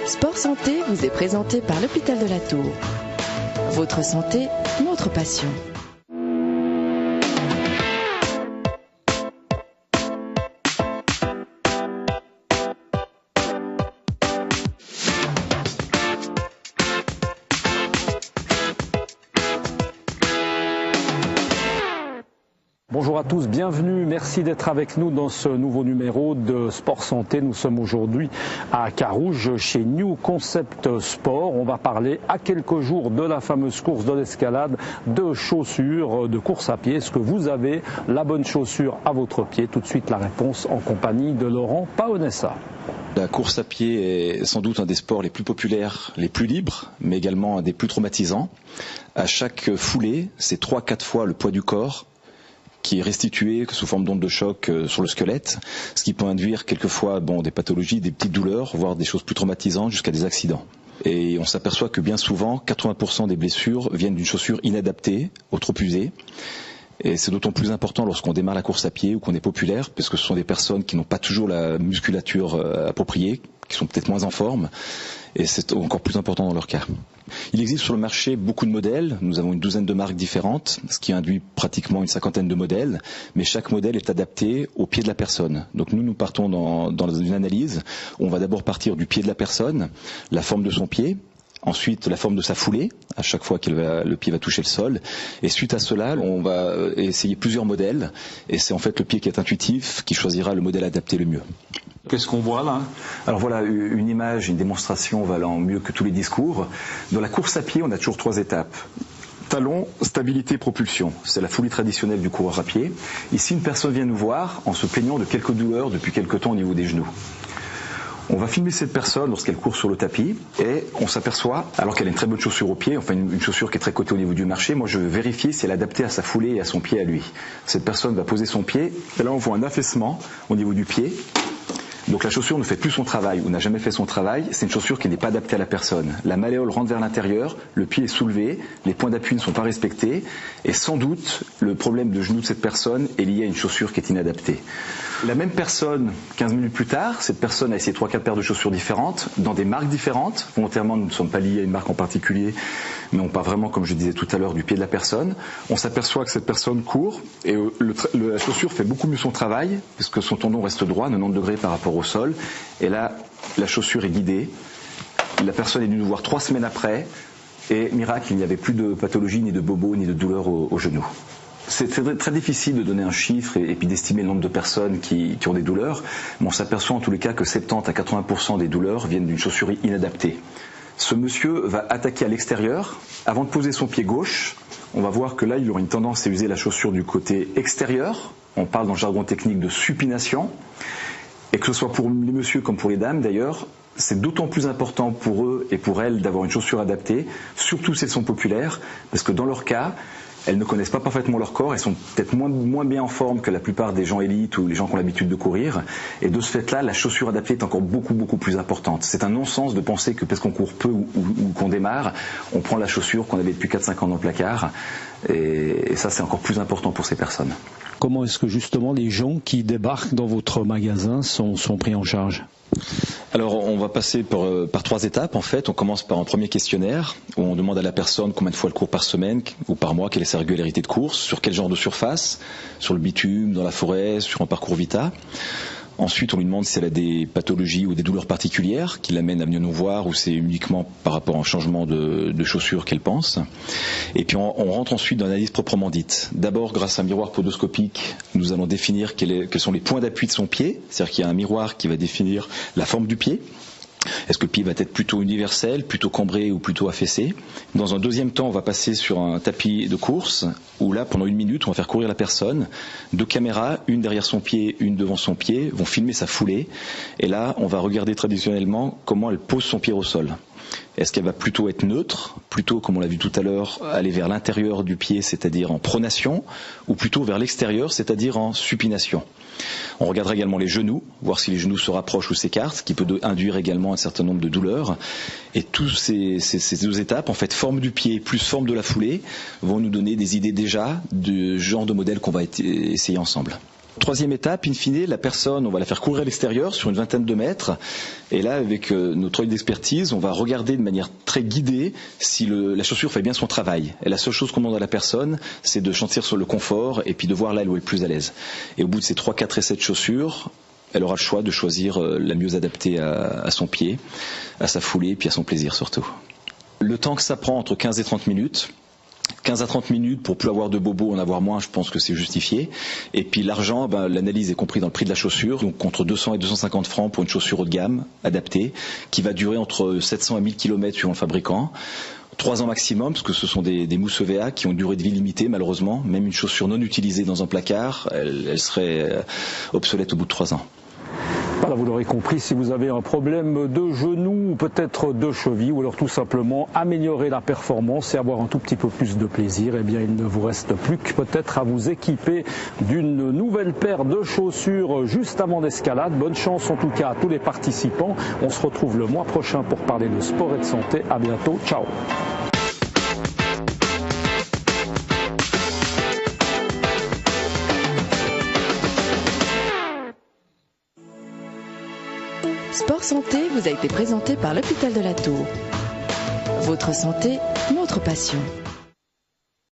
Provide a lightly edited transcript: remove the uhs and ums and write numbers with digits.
Sport Santé vous est présenté par l'hôpital de la Tour. Votre santé, notre passion. Bonjour à tous, bienvenue, merci d'être avec nous dans ce nouveau numéro de Sport Santé. Nous sommes aujourd'hui à Carouge chez New Concept Sport. On va parler à quelques jours de la fameuse course de l'escalade, de chaussures, de course à pied. Est-ce que vous avez la bonne chaussure à votre pied? Tout de suite la réponse en compagnie de Laurent Paonessa. La course à pied est sans doute un des sports les plus populaires, les plus libres, mais également un des plus traumatisants. À chaque foulée, c'est 3-4 fois le poids du corps qui est restitué sous forme d'onde de choc sur le squelette, ce qui peut induire quelquefois des pathologies, des petites douleurs, voire des choses plus traumatisantes jusqu'à des accidents. Et on s'aperçoit que bien souvent, 80% des blessures viennent d'une chaussure inadaptée, ou trop usée. Et c'est d'autant plus important lorsqu'on démarre la course à pied ou qu'on est populaire, parce que ce sont des personnes qui n'ont pas toujours la musculature appropriée, qui sont peut-être moins en forme, et c'est encore plus important dans leur cas. Il existe sur le marché beaucoup de modèles, nous avons une douzaine de marques différentes, ce qui induit pratiquement une 50aine de modèles, mais chaque modèle est adapté au pied de la personne. Donc nous partons dans une analyse, on va d'abord partir du pied de la personne, la forme de son pied, ensuite la forme de sa foulée, à chaque fois que le pied va toucher le sol, et suite à cela, on va essayer plusieurs modèles, et c'est en fait le pied qui est intuitif qui choisira le modèle adapté le mieux. Qu'est-ce qu'on voit là? Alors voilà une image, une démonstration valant mieux que tous les discours. Dans la course à pied, on a toujours 3 étapes. Talon, stabilité, propulsion. C'est la foulée traditionnelle du coureur à pied. Ici, une personne vient nous voir en se plaignant de quelques douleurs depuis quelques temps au niveau des genoux. On va filmer cette personne lorsqu'elle court sur le tapis et on s'aperçoit, alors qu'elle a une très bonne chaussure au pied, enfin une chaussure qui est très cotée au niveau du marché, moi je veux vérifier si elle est adaptée à sa foulée et à son pied à lui. Cette personne va poser son pied et là on voit un affaissement au niveau du pied. Donc la chaussure ne fait plus son travail ou n'a jamais fait son travail, c'est une chaussure qui n'est pas adaptée à la personne. La malléole rentre vers l'intérieur, le pied est soulevé, les points d'appui ne sont pas respectés et sans doute le problème de genou de cette personne est lié à une chaussure qui est inadaptée. La même personne, 15 minutes plus tard, cette personne a essayé 3-4 paires de chaussures différentes, dans des marques différentes. Volontairement, nous ne sommes pas liés à une marque en particulier, mais on part vraiment, comme je disais tout à l'heure, du pied de la personne. On s'aperçoit que cette personne court et la chaussure fait beaucoup mieux son travail, puisque son tendon reste droit, 90 degrés par rapport au sol. Et là, la chaussure est guidée. La personne est venue nous voir 3 semaines après, et miracle, il n'y avait plus de pathologie, ni de bobo, ni de douleur au genou. C'est très difficile de donner un chiffre et puis d'estimer le nombre de personnes qui ont des douleurs, mais on s'aperçoit en tous les cas que 70 à 80% des douleurs viennent d'une chaussure inadaptée. Ce monsieur va attaquer à l'extérieur. Avant de poser son pied gauche, on va voir que là, il aura une tendance à user la chaussure du côté extérieur. On parle dans le jargon technique de supination. Et que ce soit pour les messieurs comme pour les dames d'ailleurs, c'est d'autant plus important pour eux et pour elles d'avoir une chaussure adaptée, surtout si elles sont populaires, parce que dans leur cas, elles ne connaissent pas parfaitement leur corps, elles sont peut-être moins bien en forme que la plupart des gens élites ou les gens qui ont l'habitude de courir. Et de ce fait-là, la chaussure adaptée est encore beaucoup plus importante. C'est un non-sens de penser que parce qu'on court peu ou qu'on démarre, on prend la chaussure qu'on avait depuis 4-5 ans dans le placard. Et ça, c'est encore plus important pour ces personnes. Comment est-ce que justement les gens qui débarquent dans votre magasin sont pris en charge? Alors on va passer par 3 étapes en fait. On commence par un premier questionnaire où on demande à la personne combien de fois elle court par semaine ou par mois, quelle est sa régularité de course, sur quel genre de surface, sur le bitume, dans la forêt, sur un parcours Vita. Ensuite, on lui demande si elle a des pathologies ou des douleurs particulières qui l'amènent à venir nous voir ou c'est uniquement par rapport à un changement de chaussure qu'elle pense. Et puis on rentre ensuite dans l'analyse proprement dite. D'abord, grâce à un miroir podoscopique, nous allons définir quels sont les points d'appui de son pied. C'est-à-dire qu'il y a un miroir qui va définir la forme du pied. Est-ce que le pied va être plutôt universel, plutôt cambré ou plutôt affaissé? Dans un deuxième temps, on va passer sur un tapis de course où là, pendant 1 minute, on va faire courir la personne. 2 caméras, une derrière son pied, une devant son pied, vont filmer sa foulée. Et là, on va regarder traditionnellement comment elle pose son pied au sol. Est-ce qu'elle va plutôt être neutre, plutôt, comme on l'a vu tout à l'heure, aller vers l'intérieur du pied, c'est-à-dire en pronation, ou plutôt vers l'extérieur, c'est-à-dire en supination? On regardera également les genoux, voir si les genoux se rapprochent ou s'écartent, ce qui peut induire également un certain nombre de douleurs. Et toutes ces 2 étapes, en fait, forme du pied plus forme de la foulée, vont nous donner des idées déjà du genre de modèle qu'on va essayer ensemble. Troisième étape, in fine, la personne, on va la faire courir à l'extérieur sur une vingtaine de mètres. Et là, avec notre œil d'expertise, on va regarder de manière très guidée si la chaussure fait bien son travail. Et la seule chose qu'on demande à la personne, c'est de sentir sur le confort et puis de voir là où elle est le plus à l'aise. Et au bout de ces 3, 4 essais de chaussures, elle aura le choix de choisir la mieux adaptée à son pied, à sa foulée et puis à son plaisir surtout. Le temps que ça prend, entre 15 et 30 minutes. 15 à 30 minutes pour plus avoir de bobos, en avoir moins, je pense que c'est justifié. Et puis l'argent, l'analyse est comprise dans le prix de la chaussure, donc contre 200 et 250 francs pour une chaussure haut de gamme, adaptée, qui va durer entre 700 et 1000 km suivant le fabricant. 3 ans maximum, parce que ce sont des mousses EVA qui ont une durée de vie limitée, malheureusement. Même une chaussure non utilisée dans un placard, elle serait obsolète au bout de 3 ans. Voilà, vous l'aurez compris, si vous avez un problème de genou ou peut-être de cheville ou alors tout simplement améliorer la performance et avoir un tout petit peu plus de plaisir, eh bien il ne vous reste plus que peut-être à vous équiper d'une nouvelle paire de chaussures juste avant l'escalade. Bonne chance en tout cas à tous les participants. On se retrouve le mois prochain pour parler de sport et de santé. À bientôt, ciao. Sport Santé vous a été présenté par l'Hôpital de la Tour. Votre santé, notre passion.